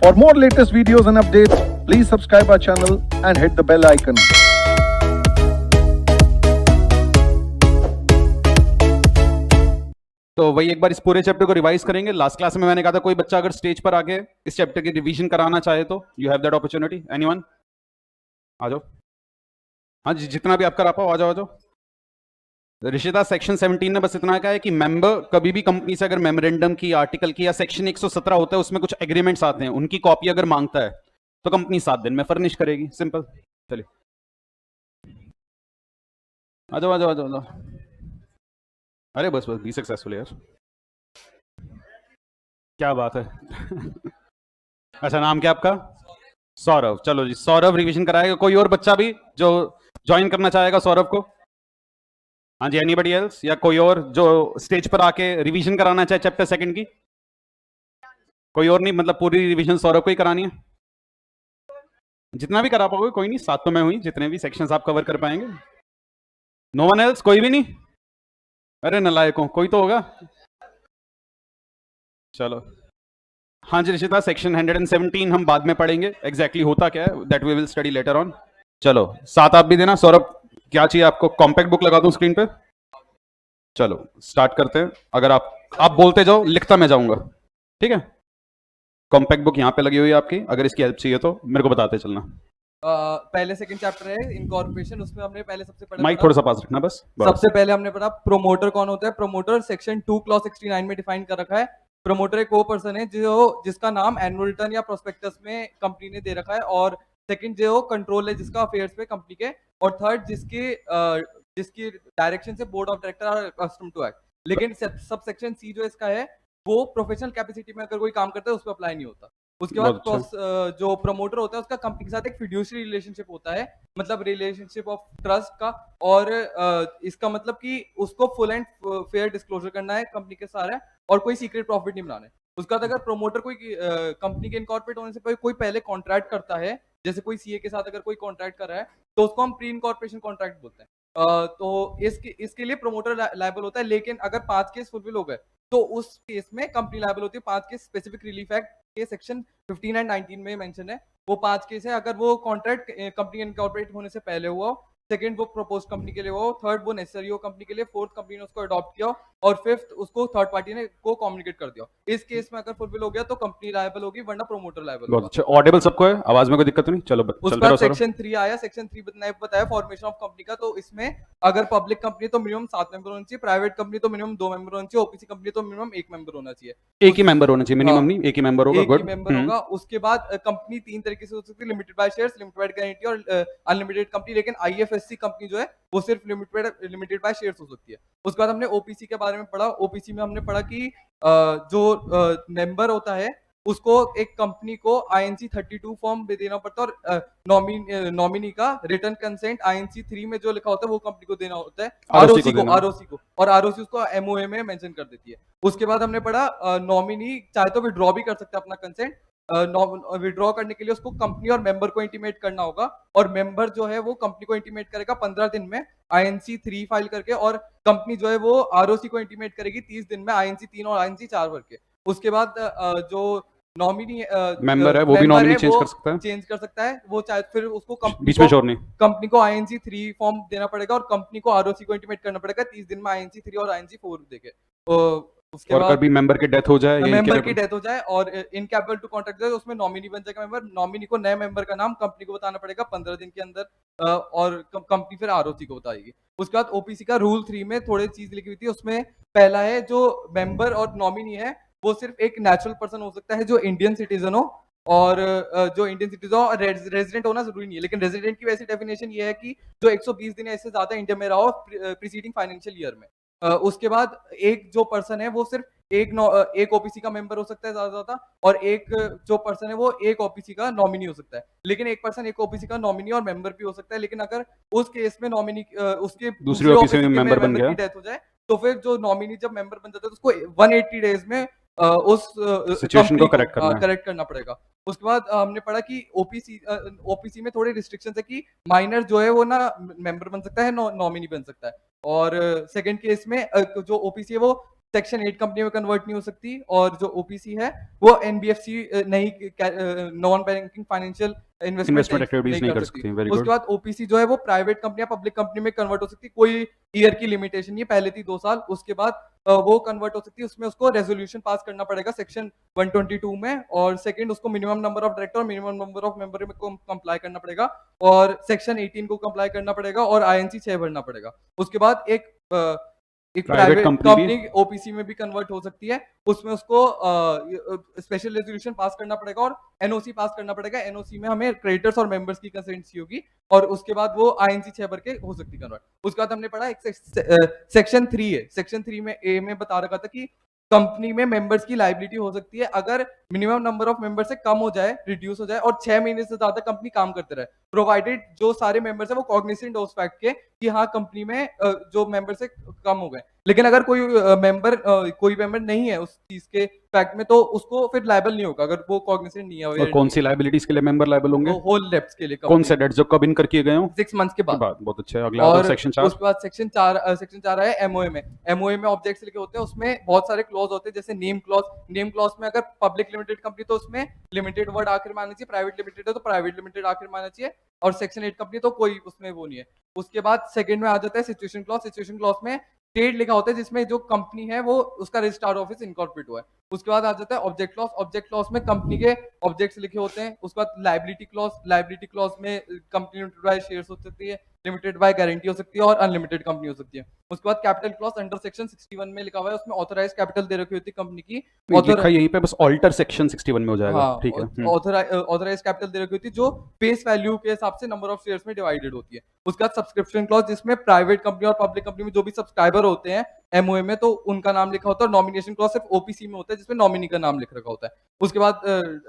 For more latest videos and updates, please subscribe our channel and hit the bell icon. तो वही एक बार इस पूरे चैप्टर को रिवाइज करेंगे। लास्ट क्लास में मैंने कहा था कोई बच्चा अगर स्टेज पर आके इस चैप्टर की रिवीजन कराना चाहे तो you have that opportunity. Anyone? आ जाओ। हाँ जी, जितना भी आप करा पाओ आ जाओ, आ जाओ। ऋषिता सेक्शन 17 ने बस इतना कहा है कि मेंबर कभी भी कंपनी से अगर मेमोरेंडम की, आर्टिकल की या सेक्शन 117 होता है उसमें कुछ एग्रीमेंट्स आते हैं, उनकी कॉपी अगर मांगता है तो कंपनी 7 दिन में फर्निश करेगी। सिंपल। चलिए आ जाओ, आ जाओ, आ जाओ, आ जाओ। अरे बस बस बी सक्सेसफुल यार, क्या बात है। अच्छा, नाम क्या आपका? सौरभ। चलो जी, सौरभ रिवीजन कराएगा। कोई और बच्चा भी जो ज्वाइन करना चाहेगा सौरभ को? हाँ जी, एनीबडी एल्स? या कोई और जो स्टेज पर आके रिवीजन कराना चाहे चैप्टर 2 की? कोई और नहीं, मतलब पूरी रिवीजन सौरभ को ही करानी है? जितना भी करा पाओगे, कोई नहीं, 7 तो मैं हुई, जितने भी सेक्शंस आप कवर कर पाएंगे। No one else? कोई भी नहीं? अरे नलायकों, कोई तो होगा। चलो हाँ जी ऋषिता, सेक्शन 117 हम बाद में पढ़ेंगे, एग्जैक्टली होता क्या है that we will study later on. चलो 7 आप भी देना। सौरभ क्या चाहिए आपको? कॉम्पैक्ट बुक लगा दूं स्क्रीन पे? चलो स्टार्ट करते हैं। अगर आप बोलते जाओ, लिखता मैं जाऊंगा, ठीक है? कॉम्पैक्ट बुक यहाँ पे लगी हुई है आपकी, अगर इसकी हेल्प चाहिए तो मेरे को बताते चलना। पहले सेकंड चैप्टर है इनकॉर्पोरेशन, उसमें हमने पहले सबसे पहले माइक थोड़ा सा पास रखना बस। सबसे पहले हमने पढ़ा प्रोमोटर कौन होता है। प्रोमोटर सेक्शन 2 क्लॉज 69 में डिफाइन कर रखा है। प्रोमोटर एक वो पर्सन है जो जिसका नाम एनुअल रिटर्न या प्रोस्पेक्टस में कंपनी ने दे रखा है, और सेकंड जो कंट्रोल है जिसका अफेयर्स पे कंपनी के, और थर्ड जिसकी डायरेक्शन से board of director are custom to act. लेकिन सब सेक्शन सी जो इसका है वो प्रोफेशनल कैपेसिटी में अगर कोई काम करता है उस पर अप्लाई नहीं होता। उसके बाद जो प्रमोटर होता है उसका कंपनी के साथ एक फिड्यूशरी रिलेशनशिप होता है, मतलब रिलेशनशिप ऑफ ट्रस्ट का, और इसका मतलब कि उसको फुल एंड फेयर डिस्क्लोजर करना है कंपनी के सारे, और कोई सीक्रेट प्रॉफिट नहीं बनाना है। उसके बाद अगर प्रमोटर कोई कंपनी के इनकॉर्पोरेट होने से पहले कोई पहले कॉन्ट्रैक्ट करता है, जैसे कोई सीए के साथ अगर कोई कॉन्ट्रैक्ट कर रहा है तो उसको हम प्री इनकॉर्पोरेशन कॉन्ट्रैक्ट बोलते हैं। तो इसके लिए प्रमोटर लायबल होता है। लेकिन अगर 5 केस फुलफिल हो गए तो उस केस में कंपनी लायबल होती है। 5 केस स्पेसिफिक रिलीफ एक्ट के सेक्शन 15 एंड 19 में मेंशन है। वो 5 केस है, अगर वो कॉन्ट्रैक्ट कंपनी इनकॉर्पोरेट होने से पहले हुआ, सेकंड वो प्रपोज कंपनी के लिए हुआ, थर्ड वो नेसेसरी हो कंपनी के लिए, फोर्थ कंपनी ने उसको अडॉप्ट किया, और फिफ्थ उसको थर्ड पार्टी ने को कम्युनिकेट कर दिया। इस केस में अगर फुलफिल हो गया तो कंपनी लायबल होगी, वरना प्रमोटर लायबल होगा। अच्छा, ऑडिबल सबको है? आवाज में कोई दिक्कत नहीं? चलो उसके बाद सेक्शन 3 आया। सेक्शन 3 बताया फॉर्मेशन ऑफ कंपनी का। तो इसमें अगर पब्लिक कंपनी तो मिनिमम 7 मेंबर होना चाहिए, प्राइवेट कंपनी तो मिनिमम 2 मेंबर होना चाहिए, ओपीसी कंपनी तो मिनिमम 1 मेंबर होना चाहिए। एक ही मेंबर होना चाहिए, मिनिमम नहीं, एक ही मेंबर होगा। एक ही मेंबर होगा। उसके बाद कंपनी 3 तरीके से हो सकती है, limited by shares, limited by guarantee और अनलिमिटेड कंपनी। लेकिन आईएफएससी कंपनी जो है वो सिर्फ लिमिटेड बाय शेयर्स हो सकती है। उसके बाद हमने ओपीसी के बारे में पढ़ा। ओपीसी में हमने पढ़ा कि जो मेंबर होता है उसको एक कंपनी को आईएनसी 32 फॉर्म देना पड़ता है, और नॉमिनी का रिटर्न कंसेंट आईएनसी 3 में जो लिखा होता है वो कंपनी को देना होता है, आरओसी को, और आरओसी उसको एमओए में मेंशन कर देती है। उसके बाद हमने पढ़ा नॉमिनी चाहे तो विड्रॉ भी कर सकता है अपना कंसेंट। विड्रॉ करने के लिए उसको कंपनी और मेंबर को इंटीमेट करना होगा, और मेंबर जो है वो कंपनी को इंटीमेट करेगा 15 दिन में आईएनसी 3 फाइल करके, और कंपनी जो है वो आरओसी को इंटीमेट करेगी 30 दिन में आईएनसी 3 और आईएनसी 4 भर के। उसके बाद जो नॉमिनी मेंबर है वो भी नॉमिनी चेंज कर सकता है, वो चाहे फिर उसको कंपनी को आईएनसी 3 फॉर्म देना पड़ेगा, और कंपनी को आरओसी को इंटीमेट करना पड़ेगा 30 दिन में आईएनसी 3 और आईएनसी 4 देके। उसके बाद कभी मेंबर की डेथ हो जाए, और इनकैपेबल टू कॉन्ट्रैक्ट जाए, उसमें नॉमिनी बन जाएगा मेंबर। नॉमिनी को नए मेंबर का नाम कंपनी को बताना पड़ेगा 15 दिन के अंदर, और कंपनी फिर आरओसी को बताएगी। उसके बाद ओपीसी का रूल 3 में थोड़ी चीज लिखी हुई थी। उसमें पहला है जो मेंबर और नॉमिनी है वो सिर्फ एक नेचुरल पर्सन हो सकता है जो इंडियन सिटीजन हो, और जो इंडियन सिटीजन हो, रेजिडेंट होना जरूरी नहीं है। लेकिन रेजिडेंट की वैसी डेफिनेशन ये है कि जो 120 दिन ऐसे ज्यादा इंडिया में रहा हो प्रीसीडिंग फाइनेंशियल ईयर में। उसके बाद एक जो पर्सन है वो सिर्फ एक ओपीसी का मेंबर हो सकता है ज्यादा, और एक जो पर्सन है वो एक ओपीसी का नॉमिनी हो सकता है। लेकिन एक पर्सन एक ओपीसी का नॉमिनी और मेंबर भी हो सकता है। लेकिन अगर उस केस में नॉमिनी उसके दूसरे ओपीसी में मेंबर बन गया, की डेथ हो जाए, तो फिर जो नॉमिनी जब मेंबर बन जाता है तो उसको 180 डेज में उस सिचुएशन को करेक्ट करना पड़ेगा। उसके बाद हमने पढ़ा कि ओपीसी में थोड़े रिस्ट्रिक्शंस है कि माइनर जो है वो ना मेंबर बन सकता है, नॉमिनी बन सकता है। और सेकंड केस में जो ओपीसी है वो सेक्शन 8 कंपनी में कन्वर्ट नहीं हो सकती, और जो ओपीसी है वो एनबीएफसी नहीं, non banking financial investment activities नहीं कर सकती। वेरी उसके गुड। बाद ओपीसी जो है वो प्राइवेट कंपनी या पब्लिक कंपनी में कन्वर्ट हो सकती है, कोई ईयर की लिमिटेशन नहीं है, पहले थी 2 साल, उसके बाद वो कन्वर्ट हो सकती है। उसमें उसको रेजोल्यूशन पास करना पड़ेगा सेक्शन 122 में, और सेकंड उसको मिनिमम नंबर ऑफ डायरेक्टर और मिनिमम नंबर ऑफ मेंबर में कंप्लाई करना पड़ेगा, और सेक्शन 18 को कंप्लाई करना पड़ेगा, और आईएनसी 6 भरना पड़ेगा। उसके बाद एक प्राइवेट प्राइवेट कंपनी भी कंपनी ओपीसी में भी कन्वर्ट हो सकती है, उसमें उसको स्पेशल रेजोल्यूशन पास करना पड़ेगा और एनओसी पास करना पड़ेगा। एनओसी में हमें क्रेडिटर्स और मेंबर्स की कंसेंट चाहिए होगी, और उसके बाद वो आईएनसी 6 भर के हो सकती है कन्वर्ट। उसके बाद हमने पढ़ा एक सेक्शन 3 है, सेक्शन 3 में ए में बता रखा था कि कंपनी में मेंबर्स की लाइबिलिटी हो सकती है अगर मिनिमम नंबर ऑफ मेंबर से कम हो जाए, रिड्यूस हो जाए, और 6 महीने से ज्यादा कंपनी काम करते रहे, प्रोवाइडेड जो सारे मेंबर्स है वो कॉग्निसेंट हो उस फैक्ट के कि हाँ कंपनी में जो मेंबर से कम हो गए। लेकिन अगर कोई मेंबर नहीं है उस चीज के फैक्ट में, तो उसको फिर लायबल नहीं होगा अगर वो कॉग्निसेंट नहीं है। और कौन सी लाइबिलिटीज के लिए मेंबर लायबल होंगे? होल डेप्स के लिए। कौन से डेट्स जो कब इनकर किए गए हो? 6 मंथ्स के बाद। बहुत अच्छे। अगला और सेक्शन 4। उसके बाद सेक्शन 4 है एमओए में। एमओए में ऑब्जेक्ट्स लिखे होते हैं, उसमें बहुत सारे क्लॉज होते हैं, जैसे नेम क्लॉज। नेम क्लॉज में अगर पब्लिक लिमिटेड कंपनी तो उसमें लिमिटेड वर्ड आखिर में आना चाहिए, प्राइवेट लिमिटेड है तो प्राइवेट लिमिटेड आखिर में आना चाहिए, और सेक्शन 8 कंपनी तो कोई उसमें वो नहीं है। उसके बाद सेकंड में आ जाता है सिचुएशन क्लॉज। सिचुएशन क्लॉज में स्टेट लिखा होता है जिसमें जो कंपनी है वो उसका रजिस्टर्ड ऑफिस इनकॉर्पोरेट हुआ है। उसके बाद आ जाता है ऑब्जेक्ट क्लॉज। ऑब्जेक्ट क्लॉज में कंपनी के ऑब्जेक्ट्स लिखे होते हैं। उसके बाद लायबिलिटी क्लॉज। लायबिलिटी क्लॉज में कंपनी लिमिटेड बाय शेयर्स हो सकती है, लिमिटेड बाय गारंटी हो सकती है, और अनलिमिटेड कंपनी हो सकती है। उसके बाद कैपिटल क्लॉज अंडर सेक्शन 61 में लिखा हुआ है, उसमें ऑथराइज कैपिटल दे रखी होती है कंपनी की। लिखा यहीं पे बस ऑल्टर सेक्शन 61 में हो जाएगा। हाँ, ठीक है। ऑथराइज कैपिटल दे रखी होती है जो फेस वैल्यू के हिसाब से नंबर ऑफ शेयर्स में डिवाइडेड होती है। उसके बाद सब्सक्रिप्शन क्लॉज, जिसमें प्राइवेट कंपनी और पब्लिक कंपनी में जो भी सब्सक्राइबर होते हैं एमओए में, तो उनका नाम लिखा होता है। नॉमिनेशन क्लॉज सिर्फ ओपीसी में होता है, जिसमें नॉमिनी का नाम लिख रखा होता है। उसके बाद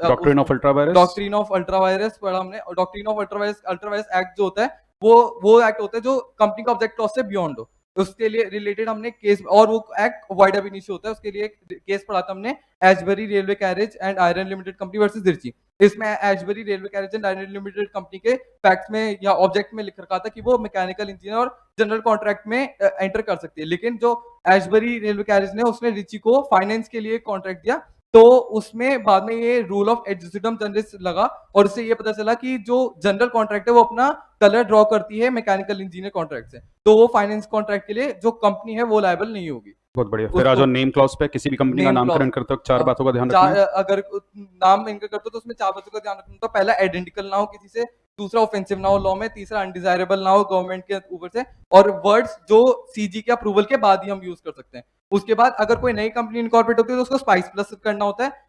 doctrine of ultra vires. Doctrine of ultra vires पढ़ा हमने। और doctrine of ultra vires act जो होता है वो एक्ट होता है जो कंपनी का ऑब्जेक्ट क्लॉज से बियॉन्ड हो, उसके लिए रिलेटेड हमने केस, और वो एक्ट वाइड अब इनिशियो होता है। उसके लिए एक केस पढ़ा था हमने, Ashbury railway carriage and iron limited company versus दिरची। इसमें Ashbury railway carriage and iron limited company के फैक्ट्स में या ऑब्जेक्ट में लिख रखा था कि वो मैकेनिकल इंजीनियर और जनरल कॉन्ट्रैक्ट में एंटर कर सकती है। लेकिन जो एशबरी रेलवे कैरेज ने उसने रिची को फाइनेंस के लिए कॉन्ट्रैक्ट दिया, तो उसमें बाद में ये रूल ऑफ एडजुडिटम जनरस लगा, और इससे ये पता चला कि जो जनरल कॉन्ट्रैक्ट है वो अपना कलर ड्रॉ करती है मैकेनिकल इंजीनियर कॉन्ट्रैक्ट से, तो वो फाइनेंस कॉन्ट्रैक्ट के लिए जो कंपनी है वो लायबल नहीं होगी। बहुत बढ़िया। फिर आ जाओ नेम क्लॉज पे। किसी भी कंपनी का नामकरण करते वक्त 4 बातों का ध्यान रखना है। अगर नाम इनका करते हो तो उसमें 4 बातों का ध्यान रखना होता है। पहला आइडेंटिकल ना हो किसी से, दूसरा ऑफेंसिव ना हो लॉ में, तीसरा अनडिजायरेबल ना हो गवर्नमेंट के ऊपर से, और वर्ड्स जो सीजी के अप्रूवल के बाद ही हम यूज कर सकते हैं। उसके बाद अगर कोई नई कंपनी इनकॉर्पोरेट होती है तो उसको स्पाइस प्लस करना होता है,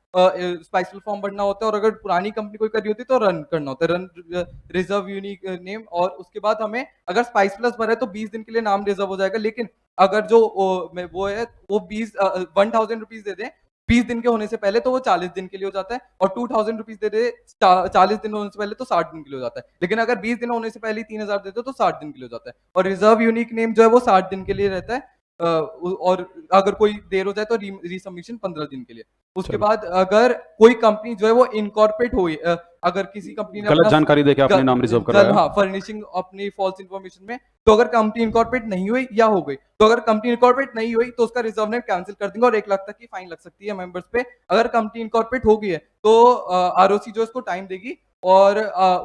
स्पाइसफुल फॉर्म भरना होता है, और अगर पुरानी कंपनी कोई करी होती है तो रन करना होता है, रन रिजर्व यूनिक नेम। और उसके बाद हमें अगर स्पाइस प्लस भरा है तो 20 दिन के लिए नाम रिजर्व हो जाएगा। लेकिन अगर जो वो है वो 1000 रुपीज दे दे 20 दिन के होने से पहले तो वो 40 दिन के लिए हो जाता है, और 2000 रुपीज दे दे 40 दिन होने से पहले तो 60 दिन के लिए हो जाता है। लेकिन अगर 20 दिन होने से पहले 3000 दे दो तो 60 दिन के लिए हो जाता है, और रिजर्व यूनिक नेम जो है वो 60 दिन के लिए रहता है, और अगर कोई देर हो जाए तो रीसबमिशन 15 दिन के लिए। उसके बाद अगर कोई कंपनी जो है वो इनकॉर्पोरेट हुई, अगर किसी कंपनी ने गलत जानकारी देके आपने नाम रिजर्व कराया, हाँ, फर्निशिंग अपनी फॉल्स इन्फॉर्मेशन में, तो अगर कंपनी इनकॉर्पोरेट नहीं हुई या हो गई, तो अगर कंपनी इनकॉर्पोरेट नहीं हुई तो उसका रिजर्व नेम कैंसिल कर देंगे और 1 लाख तक की फाइन लग सकती है मेंबर्स पे। अगर कंपनी इनकॉर्पोरेट हो गई है तो आरओसी जो इसको टाइम देगी, और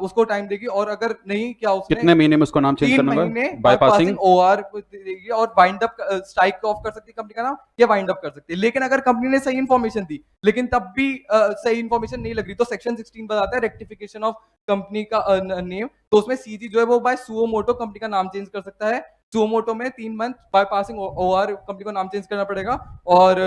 उसको टाइम देगी, और अगर नहीं क्या उसने कितने महीने में उसको नाम चेंज 3 करना महीने होगा? बाईपासिंग ओआर देगी, और वाइंड अप स्ट्राइक ऑफ कर सकती है कंपनी का नाम, या वाइंड अप कर सकती है। लेकिन अगर कंपनी ने सही इन्फॉर्मेशन दी लेकिन तब भी सही इन्फॉर्मेशन नहीं लग रही, तो सेक्शन 16 बताता है रेक्टिफिकेशन ऑफ कंपनी का नेम। तो उसमें सीजी जो है वो बाय सुओ मोटो कंपनी का नाम चेंज कर सकता है। सुओ मोटो में 3 मंथ बाईपासिंग ओआर कंपनी को नाम चेंज करना पड़ेगा, और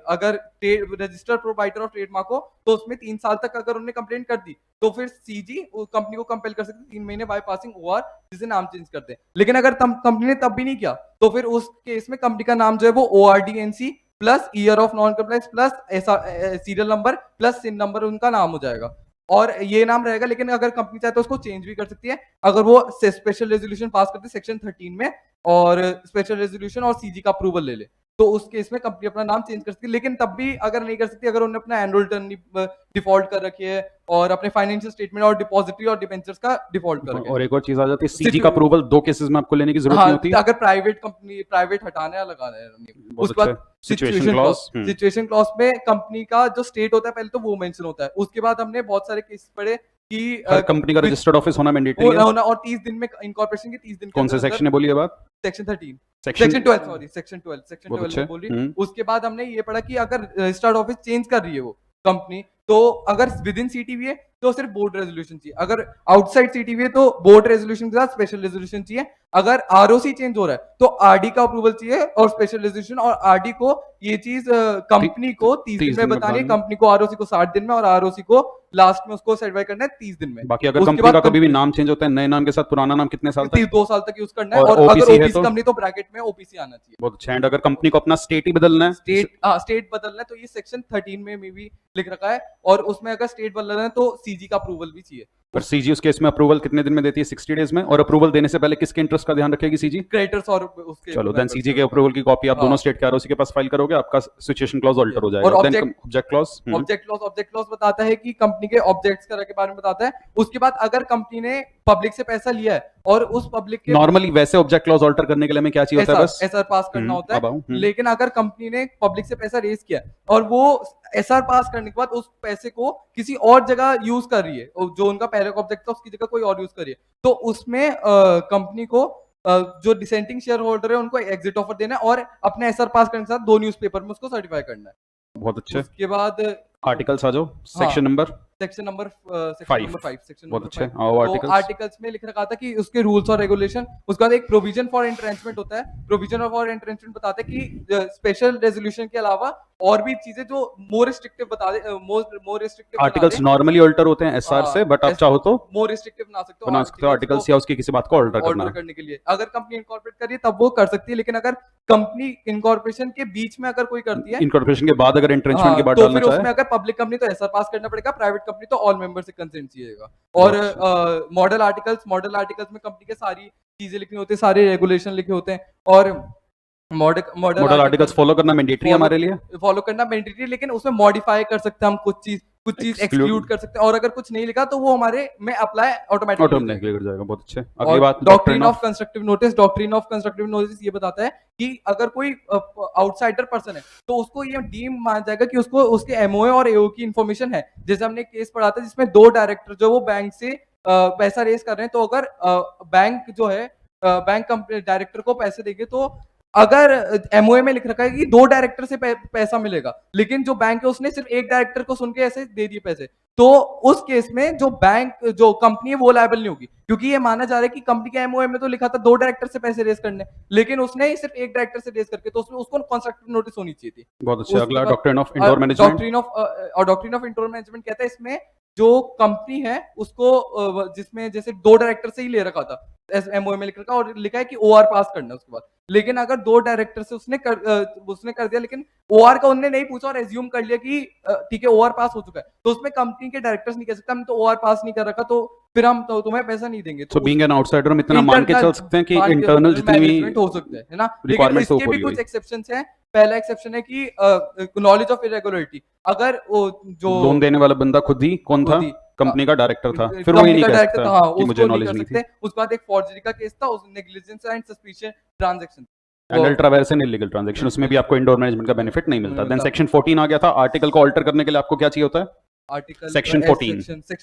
अगर रजिस्टर्ड प्रोवाइडर ऑफ ट्रेडमार्क हो तो उसमें 3 साल तक अगर उन्होंने कंप्लेंट कर दी तो फिर सीजी कंपनी को कंपेल कर सकती है 3 महीने बाईपासिंग ओआर जिसे नाम चेंज करते हैं। लेकिन अगर कंपनी ने तब भी नहीं किया तो फिर उस केस में कंपनी का नाम जो है वो ORDNC plus year of non compliance plus serial number plus SIN number उनका नाम हो जाएगा, और ये नाम रहेगा। लेकिन अगर कंपनी चाहे तो उसको चेंज भी कर सकती है अगर वो स्पेशल रेजोल्यूशन पास करते सेक्शन 13 में, और स्पेशल रेजोल्यूशन और सीजी का अप्रूवल ले ले। तो उस केस में कंपनी अपना नाम चेंज कर सकती है, लेकिन तब भी अगर नहीं कर सकती अगर उन्होंने अपना एनुअल रिटर्न डिफॉल्ट कर रखी है और अपने फाइनेंशियल स्टेटमेंट और डिपॉजिटरी और डिबेंचर्स का डिफॉल्ट कर रखा और है। एक और चीज आ जाती है, सीजी का अप्रूवल 2 केसेस में आपको लेने की जरूरत नहीं हाँ, होती। अगर प्राइवेट कंपनी प्राइवेट हटाना है लगाना है, बहुत उसके बाद अच्छा। Situation clause. सिचुएशन क्लॉज में कंपनी का जो स्टेट होता है पहले तो वो मेंशन होता है, उसके बाद हमने बहुत सारे केस पढ़े कि हर कंपनी का रजिस्टर्ड ऑफिस होना मैंडेटरी है। होना और 30 दिन में इनकॉर्पोरेशन के 30 दिन के कौन से अंदर सेक्शन है बोलिए बात? Section 13 section section 12 sorry section 12 बहुत अच्छे। में बोल रही। उसके बाद हमने ये पढ़ा कि अगर रजिस्टर्ड ऑफिस चेंज कर रही है वो कंपनी, तो अगर विद इन सीटीवी है तो सिर्फ बोर्ड रेजोल्यूशन चाहिए, अगर आउटसाइड सीटीवी है तो बोर्ड रेजोल्यूशन के साथ स्पेशल रेजोल्यूशन चाहिए, अगर आरओसी चेंज हो रहा है तो आरडी का अप्रूवल चाहिए और स्पेशल रेजोल्यूशन, और आरडी को ये चीज कंपनी को 30 दिन में बतानी है, कंपनी को आरओसी को 60 दिन में और आरओसी को लास्ट में उसको सर्टिफाई करना है 30 दिन में। बाकी अगर कंपनी का कभी भी नाम चेंज होता है, नए नाम के साथ पुराना नाम कितने साल तक? 2 साल तक यूज करना है, और और अगर OPC है ओपीसी तो? कंपनी तो ब्रैकेट में ओपीसी आना चाहिए। बहुत अच्छा। एंड अगर कंपनी को अपना स्टेट ही बदलना है, स्टेट बदलना है तो ये सेक्शन 13 में भी लिख रखा है, और उसमें अगर स्टेट बदलना है तो सीजी का अप्रूवल भी चाहिए। पर सीजी उस केस में अप्रूवल कितने दिन में देती है? 60 डेज में। और अप्रूवल देने से पहले किसके इंटरेस्ट का ध्यान रखेगी सीजी? क्रेडिटर्स और उसके। चलो देन सीजी के अप्रूवल की कॉपी आप दोनों स्टेट के आरओसी के पास फाइल करोगे, आपका सिचुएशन क्लॉज अल्टर हो जाएगा। और देन ऑब्जेक्ट क्लॉज बताता है कि कंपनी के ऑब्जेक्ट्स के बारे में बताता है। उसके बाद अगर कंपनी ने पब्लिक से पैसा लिया है और उस पब्लिक के नॉर्मली वैसे ऑब्जेक्ट क्लॉज अल्टर करने के लिए हमें क्या चाहिए होता है? बस एसआर पास करना होता है। लेकिन अगर कंपनी ने पब्लिक से पैसा रेज किया और वो एसआर पास करने के बाद उस पैसे को किसी और जगह यूज कर रही है, जो उनका पहले का ऑब्जेक्ट था उसकी जगह कोई और यूज कर रही है, तो उसमें कंपनी को जो डिसेंटिंग शेयर होल्डर है उनको एग्जिट ऑफर देना है और अपने एसआर पास करने के साथ 2 न्यूज़पेपर में उसको सर्टिफाई करना है। बहुत अच्छे। उसके बाद आर्टिकल्स आ जाओ, सेक्शन नंबर 5 सेक्शन बहुत अच्छे। तो आर्टिकल्स में लिख रखा था कि उसके रूल्स और रेगुलेशन, उसके बाद एक प्रोविजन फॉर एंट्रेंचमेंट होता है। प्रोविजन फॉर एंट्रेंचमेंट बताता है कि स्पेशल रेजोल्यूशन के अलावा और भी चीजें जो मोर रिस्ट्रिक्टिव बता दे, मोर रिस्ट्रिक्टिव आर्टिकल्स नॉर्मली अल्टर होते हैं एसआर से, बट आप चाहो तो मोर रिस्ट्रिक्टिव बना सकते हो आर्टिकल्स या उसकी किसी बात को अल्टर करने के लिए। अगर कंपनी इनकॉर्पोरेट कर रही है तब वो कर सकती है, लेकिन अगर कंपनी इनकॉर्पोरेशन के बीच में अगर कोई करती है, इनकॉर्पोरेशन के बाद अगर एंट्रेंचमेंट के बाद तो डालना फिर चाहे, उसमें अगर पब्लिक कंपनी तो एसआर पास करना पड़ेगा, प्राइवेट कंपनी तो ऑल मेंबर से कंसेंट चाहिएगा। और मॉडल आर्टिकल्स में कंपनी के सारी चीजें लिखनी होती है, सारे रेगुलेशन लिखे होते हैं, और मॉडल आर्टिकल्स फॉलो करना मैंडेटरी हमारे लिए, फॉलो करना मैंडेटरी, लेकिन उसमें मॉडिफाई कर सकते हैं हम, कुछ चीज एक्सक्लूड कर सकते हैं, और अगर कुछ नहीं लिखा तो वो हमारे में अप्लाई ऑटोमेटिकली कर जाएगा। बहुत अच्छे। अगली बात doctrine of constructive notice. Doctrine of constructive notice ये बताता है कि अगर कोई आउटसाइडर पर्सन है तो उसको ये डीम माना जाएगा कि उसको उसके एमओए और एओ की इंफॉर्मेशन है। जैसे हमने एक केस पढ़ा था जिसमें 2 डायरेक्टर जो वो बैंक से पैसा रेज कर रहे हैं, तो अगर बैंक जो है बैंक कंपनी डायरेक्टर को पैसे देंगे, तो अगर एमओए में लिख रखा है कि 2 डायरेक्टर से पैसा मिलेगा, लेकिन जो बैंक है उसने सिर्फ एक डायरेक्टर को सुन के ऐसे दे दिए पैसे, तो उस केस में जो कंपनी है वो लायबल नहीं होगी, क्योंकि ये माना जा रहा है कि कंपनी के एमओए में तो लिखा था 2 डायरेक्टर से पैसे रेज करने, लेकिन उसने सिर्फ एक डायरेक्टर से रेज करके, तो उसमें उसको कंस्ट्रक्टिव नोटिस होनी चाहिए थी। बहुत अच्छा। अगला doctrine of indoor management. Doctrine of indoor management कहता है इसमें जो कंपनी है उसको जिसमें जैसे 2 डायरेक्टर से ही ले रखा था, एमओए में लिख रखा और लिखा है कि ओआर पास करना है उसके बाद, लेकिन अगर 2 डायरेक्टर से उसने कर दिया, लेकिन ओआर का उन्होंने नहीं पूछा और एज्यूम कर लिया कि ठीक है ओआर पास हो चुका है, तो उसमें कंपनी के डायरेक्टर्स नहीं कह सकते हमने तो ओआर पास नहीं कर रखा, तो फिर हम तो तुम्हें पैसा नहीं देंगे। तो बीइंग एन आउटसाइडर हम इतना मान के चल सकते हैं कि इंटरनल जितनी भी हो सकते हैं, है ना, लेकिन इसके भी कुछ एक्सेप्शंस हैं। पहला एक्सेप्शन है कि नॉलेज ऑफ इरेगुलरिटी, अगर जो लोन देने वाला बंदा खुद ही कौन था, कंपनी का डायरेक्टर था, फिर वो ही नहीं कह सकता कि मुझे नॉलेज नहीं थी। उसके बाद एक फॉर्जरी का केस था, उस negligence and suspicious transaction and ultra vires and illegal transaction, उसमें भी आपको इंडोर मैनेजमेंट का बेनिफिट नहीं मिलता। देन सेक्शन 14 आ गया था। आर्टिकल को अल्टर करने के लिए आपको क्या चाहिए होता है? आर्टिकल सेक्शन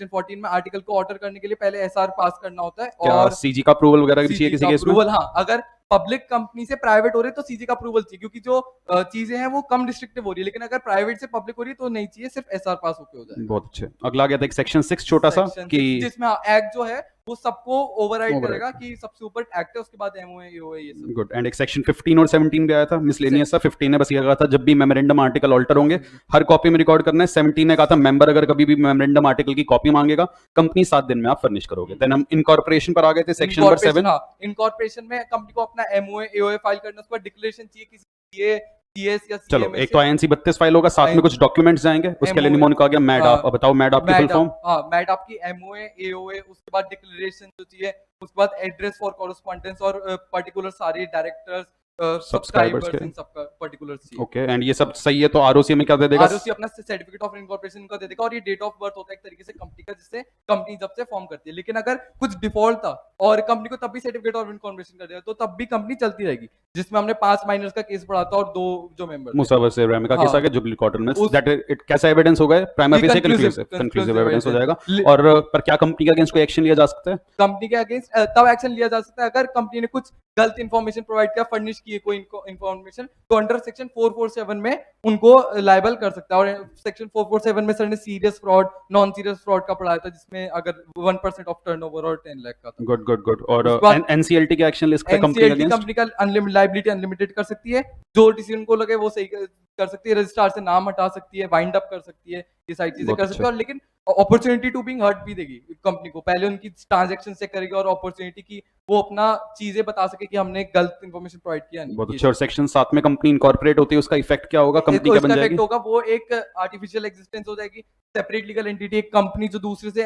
14 में आर्टिकल को ऑल्टर करने के लिए पहले एसआर पास करना होता है, और सीजी का अप्रूवल वगैरह भी चाहिए किसी केस में? हाँ, अगर पब्लिक कंपनी से प्राइवेट हो रही है तो सीजी का अप्रूवल चाहिए, क्योंकि जो चीजें हैं वो कम रिस्ट्रिक्टिव हो रही है, लेकिन अगर प्राइवेट से पब्लिक हो रही है तो नहीं चाहिए, सिर्फ एसआर पास होके हो जाए। बहुत अच्छे। अगला आ गया था एक सेक्शन 6 छोटा सा, कि जिसमें एक्ट जो है वो सबको ओवरराइड करेगा कि सबसे ऊपर एक्ट है, उसके बाद एमओए एओए ये सब। गुड। एंड एक सेक्शन 15 और 17 भी आया था, मिसलेनियस सा। 15 ने बस ये कहा था जब भी मेमोरेंडम आर्टिकल ऑल्टर होंगे हर कॉपी में रिकॉर्ड करना है। 17 ने कहा था मेंबर अगर कभी भी मेमोरेंडम आर्टिकल की कॉपी मांगेगा कंपनी 7 दिन में आप फर्निश करोगे। देन हम इनकॉर्पोरेशन पर आ गए थे, सेक्शन नंबर 7। इनकॉर्पोरेशन में कंपनी को अपना एमओए एओए फाइल करना, उसके बाद डिक्लेरेशन चाहिए किसी ये टीएस या चलो एक तो आईएनसी 32 फाइल होगा, साथ में कुछ डॉक्यूमेंट्स जाएंगे, उसके लिए निमोनिक आ गया मैडआप। अब बताओ मैडआप की फुल फॉर्म? मैडआप की एमओए एओए, उसके बाद डिक्लेरेशन जो चाहिए, उसके बाद एड्रेस फॉर कॉरेस्पॉन्डेंस और पर्टिकुलर सारे डायरेक्टर्स, सब्सक्राइबर्स के। इन सबका पर्टिकुलर चाहिए। ओके, एंड ये सब सही है तो आरओसी में क्या दे देगा? आरओसी अपना सर्टिफिकेट ऑफ इनकॉर्पोरेशन का दे देगा, और ये डेट ऑफ बर्थ होता है एक तरीके से कंपनी का, जिससे कंपनी जब से फॉर्म करती है। लेकिन अगर कुछ डिफॉल्ट था और कंपनी को तब भी सर्टिफिकेट ऑफ इनकॉर्पोरेशन कर दिया तो तब भी कंपनी चलती रहेगी, जिसमें हमने 5 माइनर्स का केस पढ़ा था और 2 जो मेंबर मुसावर से इब्राहिम का केस हाँ। आ गया, जुबली कॉटन में, उस- दैट इट कैसा एविडेंस होगा? प्राइमा ये फेसी conclusive कंक्लूसिव एविडेंस हो जाएगा। ले- और पर क्या कंपनी के अगेंस्ट कोई एक्शन लिया जा सकता है? कंपनी के अगेंस्ट तब एक्शन लिया जा सकता है अगर कंपनी ने कुछ गलत इन्फॉर्मेशन प्रोवाइड किया, फर्निश की है कोई इन्फॉर्मेशन, तो अंडर सेक्शन 447 में उनको लायबल कर सकता है। और सेक्शन 447 में सर ने serious fraud, non serious fraud का पढ़ाया था, जिसमें अगर 1% ऑफ टर्नओवर और 10 लाख का था। Good good good. और उसके बाद एनसीएलटी के एक्शन लिस्ट पे कंपनी के एनसीएलटी अगेंस्ट? कंपनी का लाइबिलिटी अनलिमिटेड कर सकती है, जो डिसीजन को लगे वो सही कर सकती है, रजिस्ट्रार से नाम हटा सकती है, वाइंड अप कर सकती है, ये सारी चीजें बहुत कर सकती है। और लेकिन अपॉर्चुनिटी टू बीइंग हर्ट भी देगी कंपनी को, पहले उनकी ट्रांजैक्शन चेक करेगी और अपॉर्चुनिटी की वो अपना चीजें बता सके कि हमने गलत इन्फॉर्मेशन प्रोवाइड किया नहीं। बहुत अच्छा। और सेक्शन 7 में कंपनी इनकॉर्पोरेट होती है, उसका इफेक्ट क्या होगा? कंपनी क्या बन जाएगी? इफेक्ट होगा वो एक आर्टिफिशियल एग्जिस्टेंस हो जाएगी, सेपरेट लीगल एंटिटी, एक कंपनी जो दूसरे से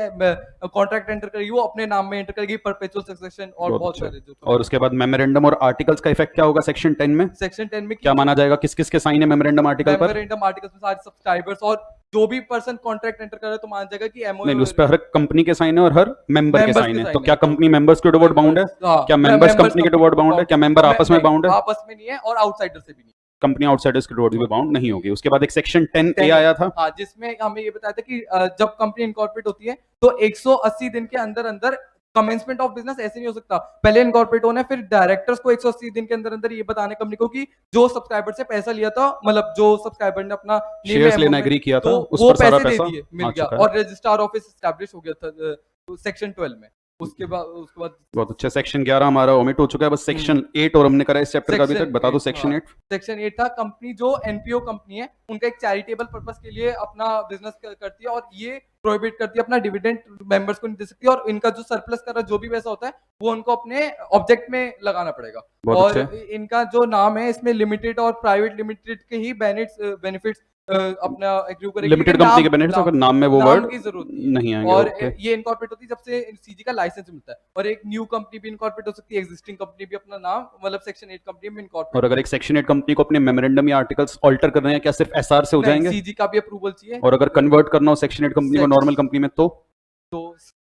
कॉन्ट्रैक्ट एंटर करेगी वो अपने नाम में एंटर करेगी, परपेचुअल सक्सेशन और बहुत अच्छा। सारे जो। और उसके बाद मेमोरेंडम और आर्टिकल्स का इफेक्ट क्या होगा सेक्शन 10 में? सेक्शन 10 में क्या माना जाएगा? किस किस के साइन है मेमोरेंडम आर्टिकल पर? मेमोरेंडम आर्टिकल्स में सारे सब्सक्राइबर्स और जो भी पर्सन कॉन्ट्रैक्ट एंटर कर रहा है तो माना जाएगा कि एमओयू नहीं, उस पर हर कंपनी के साइन है और हर मेंबर के Members के साइन है। sign तो है। क्या कंपनी मेंबर्स के डिवोर्ड बाउंड है? हाँ, क्या मेंबर्स members कंपनी के डिवोर्ड बाउंड है? क्या मेंबर आपस में नहीं, बाउंड है? आपस में नहीं है और आउटसाइडर से भी नहीं। कंपनी आउटसाइडर्स के डिवोर्ड भी बाउंड नहीं होगी। उसके बाद एक सेक्शन 10A आया था। हाँ, जिसमें हमें ये बताया था कि जब कंपनी इनकॉर्पोरेट होती है तो 180 दिन के अंदर अंदर कमेंसमेंट ऑफ बिजनेस ऐसे नहीं हो सकता, पहले इनकॉर्पोरेट होना है, फिर डायरेक्टर्स को 180 दिन के अंदर अंदर ये बताने कंपनी को कि जो सब्सक्राइबर से पैसा लिया था, मतलब जो सब्सक्राइबर ने अपना शेयर्स लेना एग्री किया था, तो उस वो पर सारा पैसे दे पैसा दिए, मिल आ गया, चुका है। और रजिस्ट्रार ऑफिस एस्टैब्लिश हो गया था सेक्शन 12 में। उसके बाद बहुत अच्छा। सेक्शन 11 हमारा ओमिट हो चुका है, बस सेक्शन 8 और हमने करा इस चैप्टर का अभी तक। Section बता दो 8, सेक्शन हाँ। 8। सेक्शन 8 था, कंपनी जो एनपीओ कंपनी है उनका एक चैरिटेबल पर्पस के लिए अपना बिजनेस करती है और ये प्रोहिबिट करती है अपना डिविडेंड मेंबर्स को नहीं दे सकती, और इनका जो सरप्लस कर रहा जो भी पैसा होता है वो उनको अपने ऑब्जेक्ट में लगाना पड़ेगा। बहुत और अच्छे। इनका जो नाम है इसमें लिमिटेड और प्राइवेट लिमिटेड के ही बेनिफिट्स अपना एग्री करेगी, लिमिटेड लेकिन कंपनी के बेनिफिट्स अगर नाम में वो नाम वर्ड की जरूरत नहीं आएंगे। और ओके। ये इनकॉर्पोरेट होती है जब से सीजी का लाइसेंस मिलता है, और एक न्यू कंपनी भी इनकॉर्पोरेट हो सकती है, एग्जिस्टिंग कंपनी भी अपना नाम मतलब सेक्शन 8 कंपनी में इनकॉर्पोरेट। और अगर एक सेक्शन 8 कंपनी को अपने मेमोरेंडम या आर्टिकल्स ऑल्टर करने हैं, क्या सिर्फ एसआर से हो जाएंगे? सीजी का भी अप्रूवल चाहिए, और अगर कन्वर्ट करना हो सेक्शन 8 कंपनी को नॉर्मल कंपनी में तो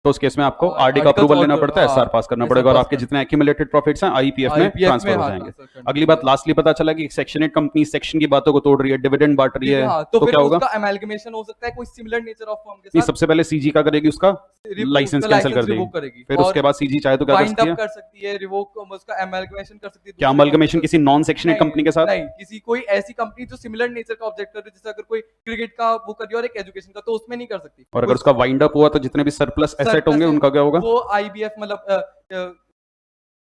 उस केस में आपको आरडी का articles अप्रूवल लेना और- पड़ता है, हाँ, एसआर पास करना SR पड़ेगा, और पास आपके करना। जितने एक्यूमुलेटेड प्रॉफिट्स हैं आईपीएफ में IPF ट्रांसफर हो हाँ, जाएंगे। transfer करना अगली बात लास्टली पता चला कि सेक्शन 8 कंपनी सेक्शन की बातों को तोड़ रही है, डिविडेंड बांट रही है, हाँ, तो फिर क्या होगा? उसका अमेलगमेशन हो सकता है कोई सिमिलर नेचर ऑफ फर्म के नहीं, साथ, सबसे पहले सीजी का करेगी, उसका लाइसेंस उसका कैंसिल कर license देगी, revoke करेगी, फिर और उसके बाद सीजी चाहे तो क्या कर वाइंड सकती अप है? कर सकती है, रिवोक उसका अमेलगमेशन कर सकती है। क्या दूसरे अमलगमेशन company किसी नॉन सेक्शन 8 नहीं, कंपनी के साथ? नहीं, किसी कोई ऐसी कंपनी जो सिमिलर नेचर का ऑब्जेक्ट कर रही है, जैसे अगर कोई क्रिकेट का वो कर रही है और एक एजुकेशन का, तो उसमें नहीं कर सकती। और अगर उसका वाइंड अप हुआ तो जितने भी सरप्लस एसेट होंगे उनका क्या होगा? वो आईबीएफ मतलब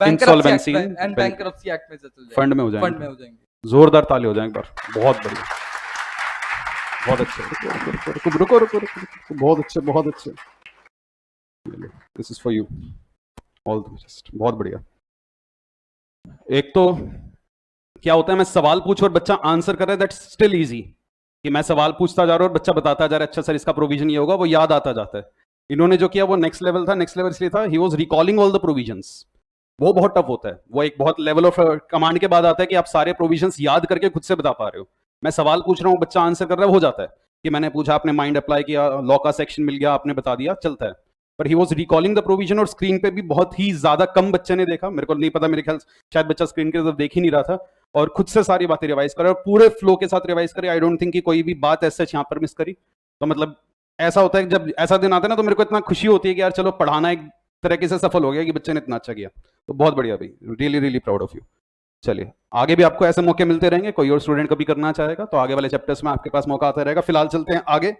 Insolvency एंड बैंकरप्सी एक्ट में चल जाएगा, फंड में हो फंड जाएंगे। में हो जाएंगे। जोरदार ताली हो जाए एक बार। बहुत बढ़िया, बहुत अच्छे। रुको रुको रुको, बहुत अच्छे, बहुत अच्छे। This is for you, all the best. बहुत बढ़िया। एक तो क्या होता है, मैं सवाल पूछ और बच्चा आंसर कर रहा है, दैट्स स्टिल इजी, कि मैं सवाल पूछता जा रहा हूं और बच्चा बताता जा रहा है, अच्छा सर इसका प्रोविजन ये होगा, वो याद आता जाता है। इन्होंने जो किया वो नेक्स्ट लेवल था। नेक्स्ट लेवल इसलिए था, he was recalling all the provisions. वो बहुत टफ होता है, वो एक बहुत लेवल ऑफ कमांड के बाद आता है कि आप सारे प्रोविजंस याद करके खुद से बता पा रहे हो। मैं सवाल पूछ रहा हूँ, बच्चा आंसर कर रहा है, हो जाता है कि मैंने पूछा, आपने माइंड अप्लाई किया, लॉ का सेक्शन मिल गया, आपने बता दिया, चलता है। पर he was recalling the provision, और स्क्रीन पे भी बहुत ही ज्यादा कम बच्चे ने देखा, मेरे को नहीं पता, मेरे ख्याल शायद बच्चा स्क्रीन की तरफ देख ही नहीं रहा था, और खुद से सारी बातें रिवाइज करे और पूरे फ्लो के साथ रिवाइज करे। आई डोंट थिंक कि कोई भी बात ऐसे यहाँ पर मिस करी। तो मतलब ऐसा होता है कि जब ऐसा दिन आता है ना, तो मेरे को इतना खुशी होती है कि यार चलो पढ़ाना एक तरीके से सफल हो गया, कि बच्चे ने इतना अच्छा किया। तो बहुत बढ़िया भाई, really really proud of you. चलिए आगे भी आपको ऐसे मौके मिलते रहेंगे, कोई और स्टूडेंट कभी करना चाहेगा तो आगे वाले चैप्टर्स में आपके पास मौका आता रहेगा। फिलहाल चलते हैं आगे।